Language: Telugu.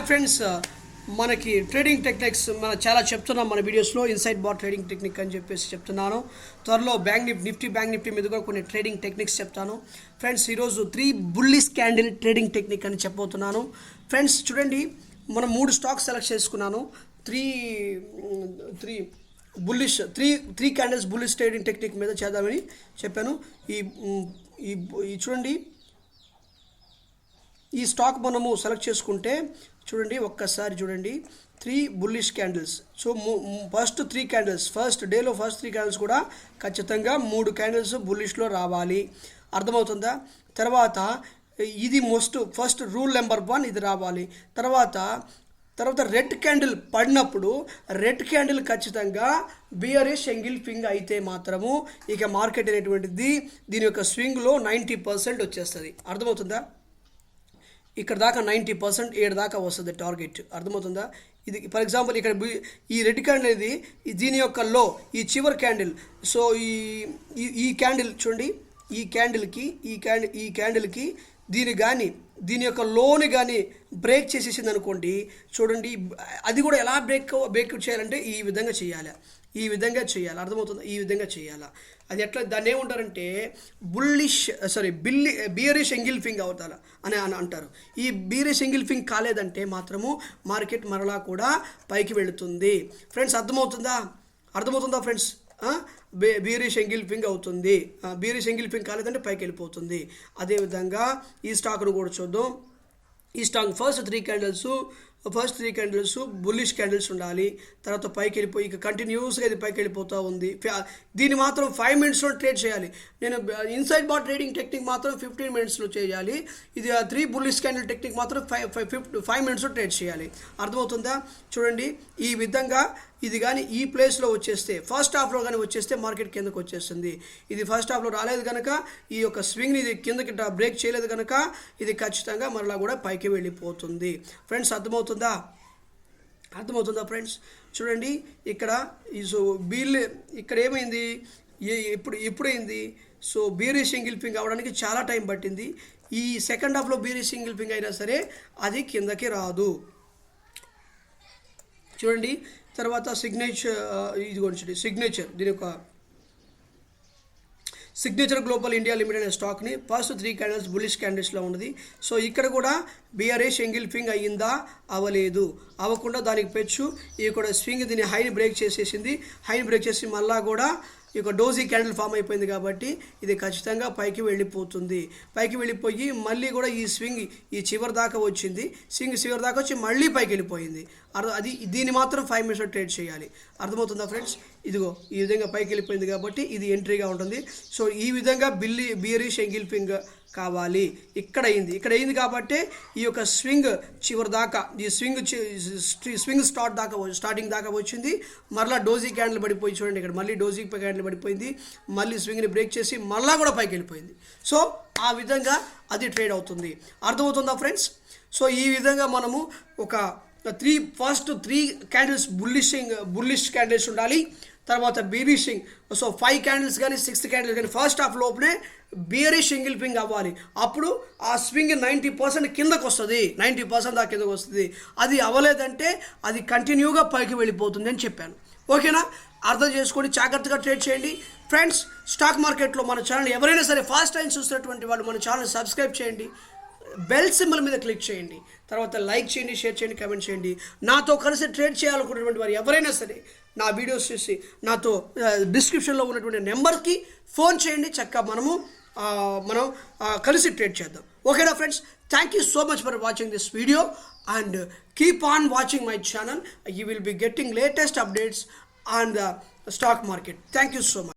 ఫ్రెండ్స్, మనకి ట్రేడింగ్ టెక్నిక్స్ చాలా చెప్తున్నాం మన వీడియోస్లో. ఇన్సైడ్ బాట్ ట్రేడింగ్ టెక్నిక్ అని చెప్పేసి చెప్తున్నాను. త్వరలో బ్యాంక్ నిఫ్టీ మీద కూడా కొన్ని ట్రేడింగ్ టెక్నిక్స్ చెప్తాను. ఫ్రెండ్స్, ఈరోజు 3 బుల్లిష్ క్యాండిల్ ట్రేడింగ్ టెక్నిక్ అని చెప్పబోతున్నాను. ఫ్రెండ్స్ చూడండి, మనం 3 స్టాక్స్ సెలెక్ట్ చేసుకున్నాను. Three candles bullish trading technique మీద చేద్దామని చెప్పాను. ఈ చూడండి, ఈ స్టాక్ మనము సెలెక్ట్ చేసుకుంటే చూడండి, ఒక్కసారి చూడండి, 3 bullish candles. So first 3 candles, first డేలో ఫస్ట్ 3 క్యాండిల్స్ కూడా ఖచ్చితంగా 3 క్యాండిల్స్ బుల్లిష్లో రావాలి. అర్థమవుతుందా? తర్వాత ఇది ఫస్ట్ రూల్ నెంబర్ 1 ఇది రావాలి. తర్వాత రెడ్ క్యాండిల్ పడినప్పుడు రెడ్ క్యాండిల్ ఖచ్చితంగా బియరిష్ ఎంగిల్ఫింగ్ అయితే మాత్రము ఇక మార్కెట్ అనేటువంటిది దీని యొక్క స్వింగ్లో 90% వచ్చేస్తుంది. అర్థమవుతుందా? ఇక్కడ దాకా 90%, 7 దాకా వస్తుంది టార్గెట్. అర్థమవుతుందా? ఇది ఫర్ ఎగ్జాంపుల్ ఇక్కడ ఈ రెడ్ క్యాండిల్ ఇది దీని యొక్క లో, ఈ చివరి క్యాండిల్. సో ఈ క్యాండిల్ చూడండి, ఈ క్యాండిల్కి దీని యొక్క లోని కానీ బ్రేక్ చేసేసింది అనుకోండి. చూడండి, అది కూడా ఎలా బ్రేక్ చేయాలంటే ఈ విధంగా చేయాలి. అర్థమవుతుంది? ఈ విధంగా చేయాలా. అది ఎట్లా, దాన్ని ఏమంటారంటే బియరిష్ ఎంగిల్ఫింగ్ అవుతారా అని అంటారు. ఈ బియరిష్ ఎంగిల్ఫింగ్ కాలేదంటే మాత్రము మార్కెట్ మరలా కూడా పైకి వెళుతుంది. ఫ్రెండ్స్, అర్థమవుతుందా ఫ్రెండ్స్? బియరిష్ ఎంగిల్ఫింగ్ అవుతుంది. బియరిష్ ఎంగిల్ఫింగ్ కాలేదంటే పైకి వెళ్ళిపోతుంది. అదేవిధంగా ఈ స్టాక్ను కూడా చూద్దాం. ఈ stock first three candles bullish candles ఉండాలి. తర్వాత పైకి వెళ్ళిపోయి ఇక కంటిన్యూస్గా ఇది పైకి వెళ్ళిపోతూ ఉంది. దీన్ని మాత్రం 5 మినిట్స్లో ట్రేడ్ చేయాలి. నేను ఇన్సైడ్ బాట్ ట్రేడింగ్ టెక్నిక్ మాత్రం 15 మినిట్స్లో చేయాలి. ఇది 3 బుల్లిష్ క్యాండిల్ టెక్నిక్ మాత్రం 5 మినిట్స్లో ట్రేడ్ చేయాలి. అర్థమవుతుందా? చూడండి, ఈ విధంగా ఇది కానీ ఈ ప్లేస్లో వచ్చేస్తే, ఫస్ట్ హాఫ్లో కానీ వచ్చేస్తే మార్కెట్ కిందకు వచ్చేస్తుంది. ఇది ఫస్ట్ హాఫ్లో రాలేదు కనుక, ఈ యొక్క స్వింగ్ని ఇది కిందకి బ్రేక్ చేయలేదు కనుక ఇది ఖచ్చితంగా మరలా కూడా పైకి వెళ్ళిపోతుంది. ఫ్రెండ్స్, అర్థమవుతుందా ఫ్రెండ్స్? చూడండి, ఇక్కడ ఇక్కడ ఏమైంది, ఎప్పుడైంది? సో బియరిష్ ఎంగిల్ఫింగ్ అవ్వడానికి చాలా టైం పట్టింది. ఈ సెకండ్ హాఫ్లో బియరిష్ ఎంగిల్ఫింగ్ అయినా సరే అది కిందకి రాదు. చూడండి, తర్వాత సిగ్నేచర్ దీని యొక్క సిగ్నేచర్ గ్లోబల్ ఇండియా లిమిటెడ్ అనే స్టాక్ని ఫస్ట్ 3 క్యాండిల్స్ బుల్లిష్ క్యాండిల్స్లో ఉన్నది. సో ఇక్కడ కూడా బియరిష్ ఎంగిల్ఫింగ్ అయ్యిందా? అవ్వలేదు. అవ్వకుండా దానికి పెచ్చు ఈ కూడా స్వింగ్ దీన్ని హైని బ్రేక్ చేసి మళ్ళా కూడా ఈ యొక్క డోజీ క్యాండిల్ ఫామ్ అయిపోయింది కాబట్టి ఇది ఖచ్చితంగా పైకి వెళ్ళిపోయి మళ్ళీ కూడా ఈ స్వింగ్ ఈ చివరి దాకా వచ్చింది. చివరి దాకా వచ్చి మళ్ళీ పైకి వెళ్ళిపోయింది. దీన్ని మాత్రం 5 మినిట్స్లో ట్రేడ్ చేయాలి. అర్థమవుతుందా ఫ్రెండ్స్? ఇదిగో ఈ విధంగా పైకి వెళ్ళిపోయింది కాబట్టి ఇది ఎంట్రీగా ఉంటుంది. సో ఈ విధంగా బియరిష్ ఎంగిల్ఫింగ్ కావాలి. ఇక్కడ అయింది కాబట్టి ఈ యొక్క స్వింగ్ చివరి దాకా, ఈ స్వింగ్ స్టార్టింగ్ దాకా వచ్చింది. మరలా డోజీ క్యాండిల్ పడిపోయి చూడండి, ఇక్కడ మళ్ళీ డోజీ క్యాండిల్ పడిపోయింది. మళ్ళీ స్వింగ్ని బ్రేక్ చేసి మళ్ళా కూడా పైకి వెళ్ళిపోయింది. సో ఆ విధంగా అది ట్రేడ్ అవుతుంది. అర్థమవుతుందా ఫ్రెండ్స్? సో ఈ విధంగా మనము ఒక ఫస్ట్ 3 క్యాండిల్స్ బుల్లిష్ క్యాండిల్స్ ఉండాలి. తర్వాత బీరిషింగ్, సో 5 క్యాండిల్స్ కానీ 6 క్యాండిల్స్ కానీ ఫస్ట్ హాఫ్ లోపలే బియరిష్ ఎంగిల్ఫింగ్ అవ్వాలి. అప్పుడు ఆ స్వింగ్ 90% కిందకు వస్తుంది. 90% దాకా కిందకు వస్తుంది. అది అవ్వలేదంటే అది కంటిన్యూగా పైకి వెళ్ళిపోతుంది అని చెప్పాను. ఓకేనా? అర్థం చేసుకొని జాగ్రత్తగా ట్రేడ్ చేయండి. ఫ్రెండ్స్, స్టాక్ మార్కెట్లో మన ఛానల్ ఎవరైనా సరే ఫస్ట్ టైం చూస్తున్నటువంటి వాళ్ళు మన ఛానల్ సబ్స్క్రైబ్ చేయండి, బెల్ సింబల్ మీద క్లిక్ చేయండి, తర్వాత లైక్ చేయండి, షేర్ చేయండి, కామెంట్ చేయండి. నాతో కలిసి ట్రేడ్ చేయాలనుకున్నటువంటి వారు ఎవరైనా సరే నా వీడియోస్ చూసి నాతో డిస్క్రిప్షన్లో ఉన్నటువంటి నెంబర్కి ఫోన్ చేయండి. చక్కగా మనం కలిసి ట్రేడ్ చేద్దాం. ఓకేనా friends? Thank you so much for watching this video and keep on watching my channel. You will be getting latest updates on the stock market. Thank you so much.